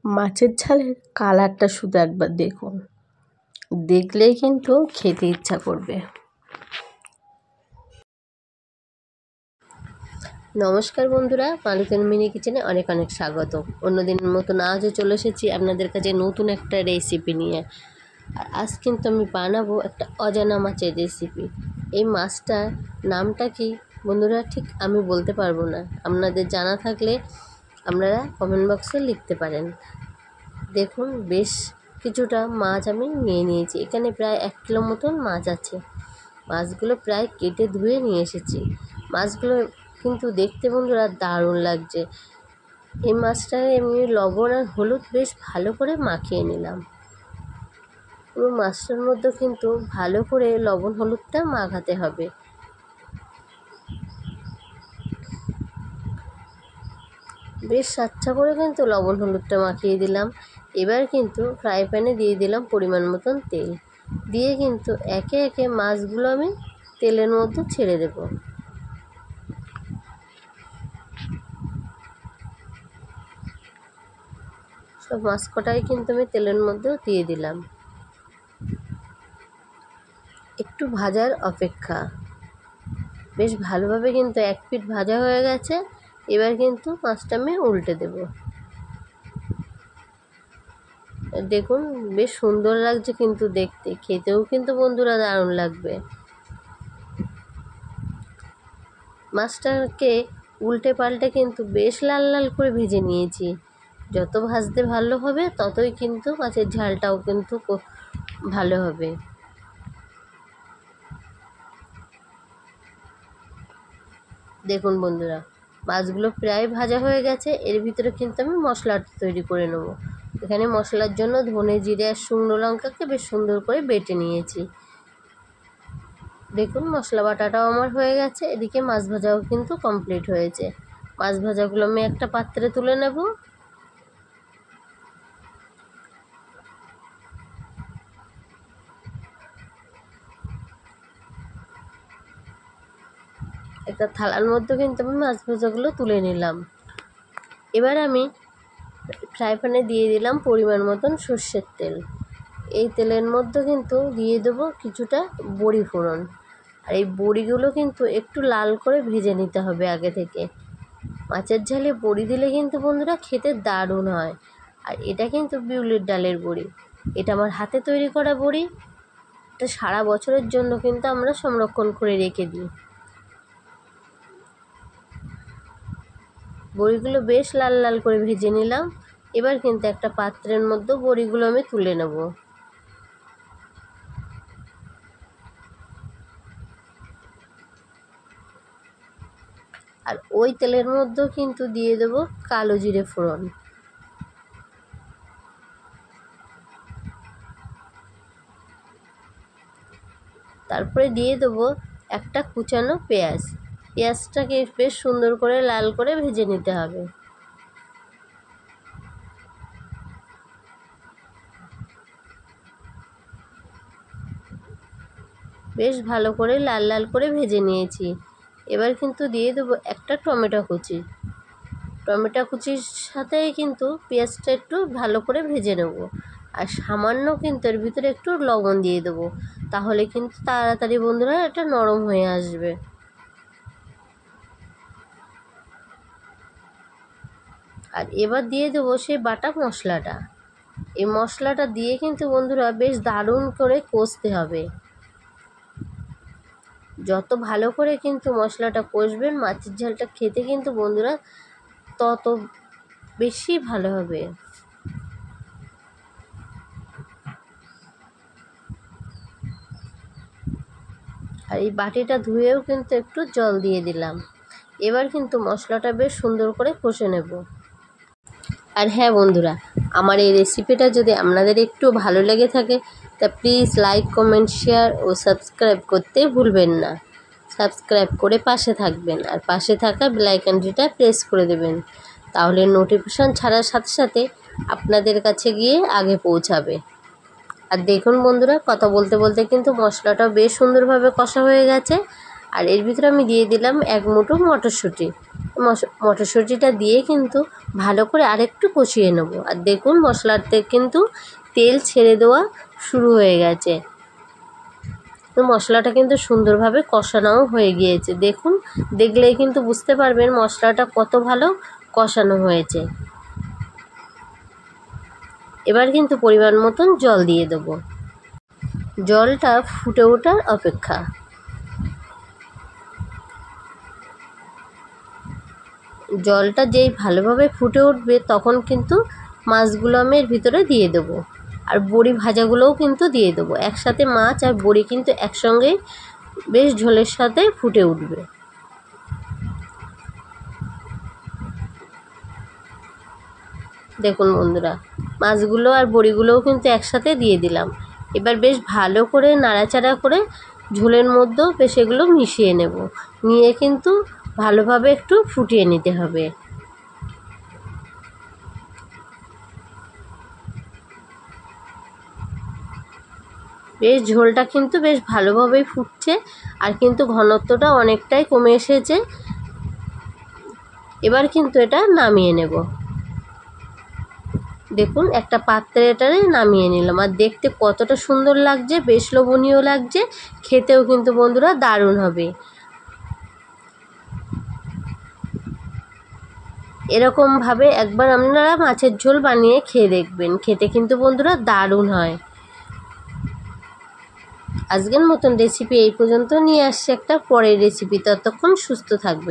মাছের ঝালের কালারটা শুধু একবার দেখুন, দেখলেই কিন্তু খেতে ইচ্ছা করবে। নমস্কার বন্ধুরা, মালতীর মিনি কিচেনে অনেক অনেক স্বাগত। অন্যদিনের মতন আজও চলে এসেছি আপনাদের কাছে নতুন একটা রেসিপি নিয়ে। আর আজ কিন্তু আমি বানাবো একটা অজানা মাছের রেসিপি। এই মাছটার নামটা কি বন্ধুরা ঠিক আমি বলতে পারবো না, আপনাদের জানা থাকলে আপনারা কমেন্ট বক্সে লিখতে পারেন। দেখুন, বেশ কিছুটা মাছ আমি নিয়ে নিয়েছি। এখানে প্রায় 1 কিলো মতন মাছ আছে। মাছগুলো প্রায় কেটে ধুয়ে নিয়ে এসেছি। মাছগুলো কিন্তু দেখতে বন্ধুরা দারুণ লাগছে। এই মাছটাকে আমি লবণ আর হলুদ বেশ ভালো করে মাখিয়ে নিলাম। পুরো মাছটার মধ্যে কিন্তু ভালো করে লবণ হলুদটা মাখাতে হবে। বেশ আচ্ছা করে কিন্তু লবণ হলুদটা মাখিয়ে দিলাম। এবার কিন্তু ফ্রাই প্যানে দিয়ে দিলাম পরিমাণ মতন তেল, দিয়ে কিন্তু একে একে মাছগুলো আমি তেলের মধ্যে ছেড়ে দেব। সব মাছ কটাই কিন্তু আমি তেলের মধ্যেও দিয়ে দিলাম। একটু ভাজার অপেক্ষা। বেশ ভালোভাবে কিন্তু 1 পিঠ ভাজা হয়ে গেছে। এবার কিন্তু মাছটা আমি উল্টে দেব। দেখুন, বেশ সুন্দর লাগছে কিন্তু দেখতে, খেতেও কিন্তু বন্ধুরা দারুণ লাগবে। মাছটাকে উল্টে পাল্টে কিন্তু বেশ লাল লাল করে ভেজে নিয়েছি। যত ভাজতে ভালো হবে ততই কিন্তু মাছের ঝালটাও কিন্তু ভালো হবে। দেখুন বন্ধুরা, মাছগুলো প্রায় ভাজা হয়ে গেছে। এর ভিতরে কিন্তু আমি মশলাটা তৈরি করে নেব। এখানে মশলার জন্য ধনে জিরে আর শুকনো লঙ্কাকে বেশ সুন্দর করে বেটে নিয়েছি। দেখুন, মশলা বাটাটাও আমার হয়ে গেছে। এদিকে মাছ ভাজাও কিন্তু কমপ্লিট হয়েছে। মাছ ভাজাগুলো আমি একটা পাত্রে তুলে নেব। একটা থালার মধ্যে কিন্তু আমি মাছ ভাজাগুলো তুলে নিলাম। এবার আমি ফ্রাই প্যানে দিয়ে দিলাম পরিমাণ মতন সর্ষের তেল। এই তেলের মধ্যে কিন্তু দিয়ে দেবো কিছুটা বড়ি ফোড়ন। আর এই বড়িগুলো কিন্তু একটু লাল করে ভেজে নিতে হবে আগে থেকে। মাছের ঝালে বড়ি দিলে কিন্তু বন্ধুরা খেতে দারুণ হয়। আর এটা কিন্তু বিউলির ডালের বড়ি। এটা আমার হাতে তৈরি করা বড়ি। এটা সারা বছরের জন্য কিন্তু আমরা সংরক্ষণ করে রেখে দিই। বড়িগুলো বেশ লাল লাল করে ভেজে নিলাম। এবার কিন্তু একটা পাত্রের মধ্যে বড়িগুলো আমি তুলে নেব। আর ওই তেলের মধ্যেও কিন্তু দিয়ে দেব কালো জিরে ফোড়ন। তারপরে দিয়ে দেবো একটা কুচানো পেঁয়াজ। পেঁয়াজটাকে বেশ সুন্দর করে লাল করে ভেজে নিতে হবে। বেশ ভালো করে লাল লাল করে ভেজে নিয়েছি। এবার কিন্তু দিয়ে দেবো একটা টমেটো কুচি। টমেটো কুচির সাথেই কিন্তু পেঁয়াজটা একটু ভালো করে ভেজে নেব। আর সামান্য কিন্তু এর ভিতরে একটু লবণ দিয়ে দেবো, তাহলে কিন্তু তাড়াতাড়ি বন্ধুরা এটা নরম হয়ে আসবে। আর এবার দিয়ে দেবো সেই বাটা মশলাটা। এই মশলাটা দিয়ে কিন্তু বন্ধুরা বেশ দারুণ করে কষতে হবে। যত ভালো করে কিন্তু মশলাটা কষবেন মাছের ঝালটা খেতে কিন্তু বন্ধুরা তত বেশি ভালো হবে। আর এই বাটিটা ধুয়েও কিন্তু একটু জল দিয়ে দিলাম। এবার কিন্তু মশলাটা বেশ সুন্দর করে কষে নেব। আর হ্যাঁ বন্ধুরা, আমার এই রেসিপিটা যদি আপনাদের একটু ভালো লেগে থাকে তা প্লিজ লাইক, কমেন্ট, শেয়ার ও সাবস্ক্রাইব করতে ভুলবেন না। সাবস্ক্রাইব করে পাশে থাকবেন আর পাশে থাকা বেল আইকনটিটা প্রেস করে দেবেন, তাহলে নোটিফিকেশন ছাড়ার সাথে সাথে আপনাদের কাছে গিয়ে আগে পৌঁছাবে। আর দেখুন বন্ধুরা, কথা বলতে বলতে কিন্তু মশলাটাও বেশ সুন্দরভাবে কষা হয়ে গেছে। আর এর ভিতরে আমি দিয়ে দিলাম 1 মুঠো মটরশুঁটি। মটরশুঁটিটা দিয়ে কিন্তু ভালো করে আরেকটু কষিয়ে নেব। আর দেখুন মশলাতে কিন্তু তেল ছেড়ে দেওয়া শুরু হয়ে গেছে। তো মশলাটা কিন্তু সুন্দরভাবে কষানোও হয়ে গিয়েছে। দেখুন, দেখলেই কিন্তু বুঝতে পারবেন মশলাটা কত ভালো কষানো হয়েছে। এবার কিন্তু পরিমাণ মতন জল দিয়ে দেব। জলটা ফুটে ওঠার অপেক্ষা। জলটা যেই ভালোভাবে ফুটে উঠবে তখন কিন্তু মাছগুলো আমি এর ভিতরে দিয়ে দেবো। আর বড়ি ভাজাগুলোও কিন্তু দিয়ে দেবো। একসাথে মাছ আর বড়ি কিন্তু একসঙ্গে বেশ ঝোলের সাথে ফুটে উঠবে। দেখুন বন্ধুরা, মাছগুলো আর বড়িগুলোও কিন্তু একসাথে দিয়ে দিলাম। এবার বেশ ভালো করে নাড়াচাড়া করে ঝোলের মধ্যেও বেশ এগুলো মিশিয়ে নেব। নিয়ে কিন্তু ভালোভাবে একটু ফুটিয়ে নিতে হবে। বেশ ঝোলটা কিন্তু বেশ ভালোভাবেই ফুটছে আর কিন্তু ঘনত্বটা অনেকটাই কমে এসেছে। এবার কিন্তু এটা নামিয়ে নেব। দেখুন একটা পাত্রে এটারে নামিয়ে নিলাম। আর দেখতে কতটা সুন্দর লাগছে, বেশ লোভনীয় লাগছে, খেতেও কিন্তু বন্ধুরা দারুণ হবে। এরকমভাবে একবার আপনারা মাছের ঝোল বানিয়ে খেয়ে দেখবেন, খেতে কিন্তু বন্ধুরা দারুণ হয়। আজকের মতন রেসিপি এই পর্যন্ত, নিয়ে আসছি একটা পরের রেসিপি। ততক্ষণ সুস্থ থাকবেন।